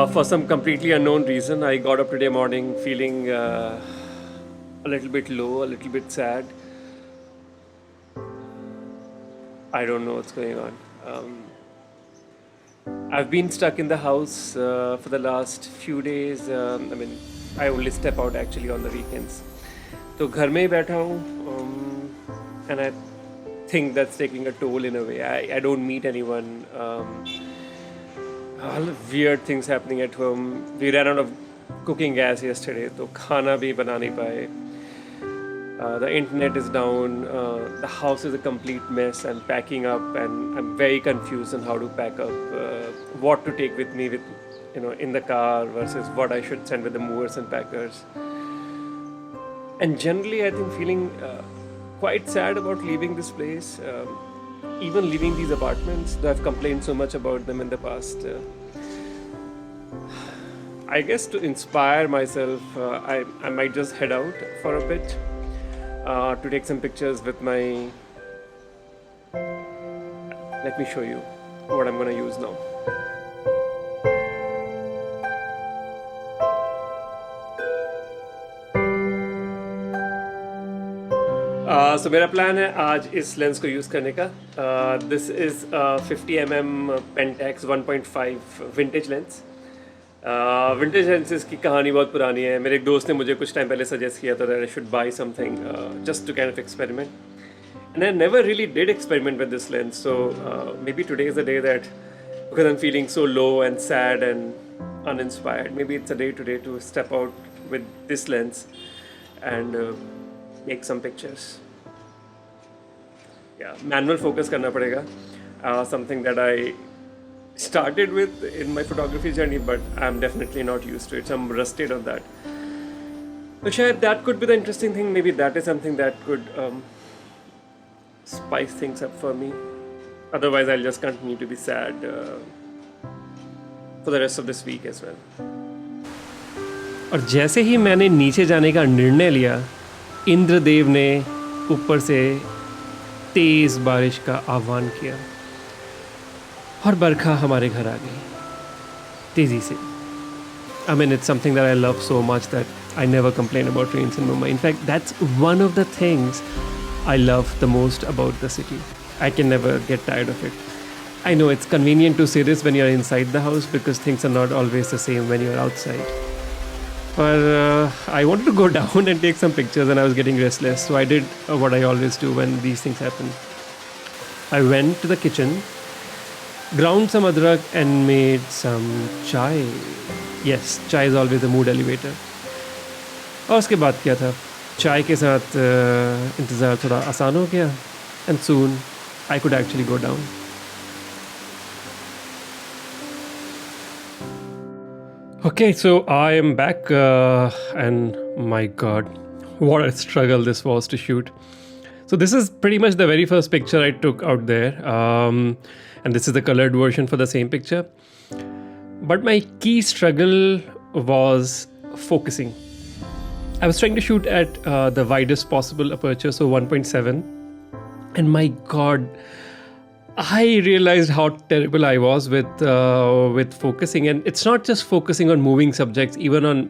For some completely unknown reason, I got up today morning feeling a little bit low, a little bit sad. I don't know what's going on. I've been stuck in the house for the last few days. I only step out actually on the weekends. तो घर में ही बैठा हूँ, and I think that's taking a toll in a way. I don't meet anyone. All weird things happening at home. We ran out of cooking gas yesterday, तो खाना भी बना नहीं पाए. The internet is down. The house is a complete mess. I'm packing up, and I'm very confused on how to pack up. What to take with me, in the car versus what I should send with the movers and packers. And generally, I think feeling quite sad about leaving this place. Even leaving these apartments, though I've complained so much about them in the past. I guess to inspire myself, I might just head out for a bit. To take some pictures with my... Let me show you what I'm going to use now. So मेरा plan है आज इस lens को use करने का. This is 50mm Pentax 1.5 vintage lens. Vintage lenses की कहानी बहुत पुरानी है. मेरे एक दोस्त ने मुझे कुछ टाइम पहले सजेस्ट किया था that I should buy something just to kind of experiment. And I never really did experiment with this lens. So maybe today is the day that, because I'm feeling so low and sad and uninspired, maybe it's a day today to step out with this lens and make some pictures. Yeah, manual focus करना पड़ेगा. Something that I started with in my photography journey, but I'm definitely not used to it, so I'm rusted on that. But शायद that could be the interesting thing. Maybe that is something that could spice things up for me. Otherwise, I'll just continue to be sad for the rest of this week as well. और जैसे ही मैंने नीचे जाने का निर्णय लिया, इंद्रदेव ने ऊपर से तेज़ बारिश का आह्वान किया और बरखा हमारे घर आ गई तेज़ी से. I mean, it's something that I love so much that I never complain about rains in Mumbai. In fact, that's one of the things I love the most about the city. I can never get tired of it. I know it's convenient to say this when you're inside the house because things are not always the same when you're outside. But I wanted to go down and take some pictures and I was getting restless. So I did what I always do when these things happen. I went to the kitchen, ground some adrak and made some chai. Yes, chai is always a mood elevator. और उसके बाद क्या था, चाय के साथ इंतज़ार थोड़ा आसान हो गया. And soon I could actually go down. Okay, so I am back and my God, what a struggle this was to shoot. So this is pretty much the very first picture I took out there, and this is the colored version for the same picture. But my key struggle was focusing. I was trying to shoot at the widest possible aperture, so 1.7, and my God, I realized how terrible I was with focusing. And it's not just focusing on moving subjects, even on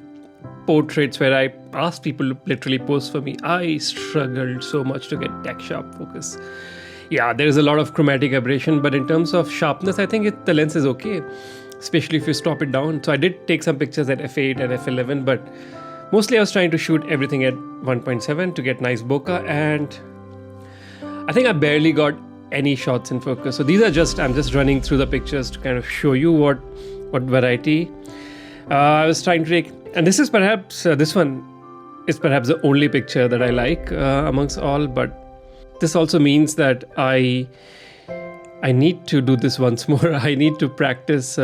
portraits where I asked people to literally pose for me. I struggled so much to get deck sharp focus. Yeah, there is a lot of chromatic aberration, but in terms of sharpness, I think the lens is okay, especially if you stop it down. So I did take some pictures at f8 and f11, but mostly I was trying to shoot everything at 1.7 to get nice bokeh, and I think I barely got any shots in focus. So these are I'm just running through the pictures to kind of show you what variety I was trying to take. And this is perhaps, this one is perhaps the only picture that I like amongst all, but this also means that I need to do this once more. I need to practice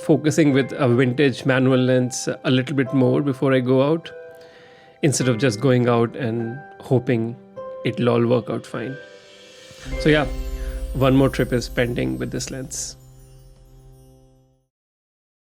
focusing with a vintage manual lens a little bit more before I go out, instead of just going out and hoping it'll all work out fine. So yeah, one more trip is pending with this lens.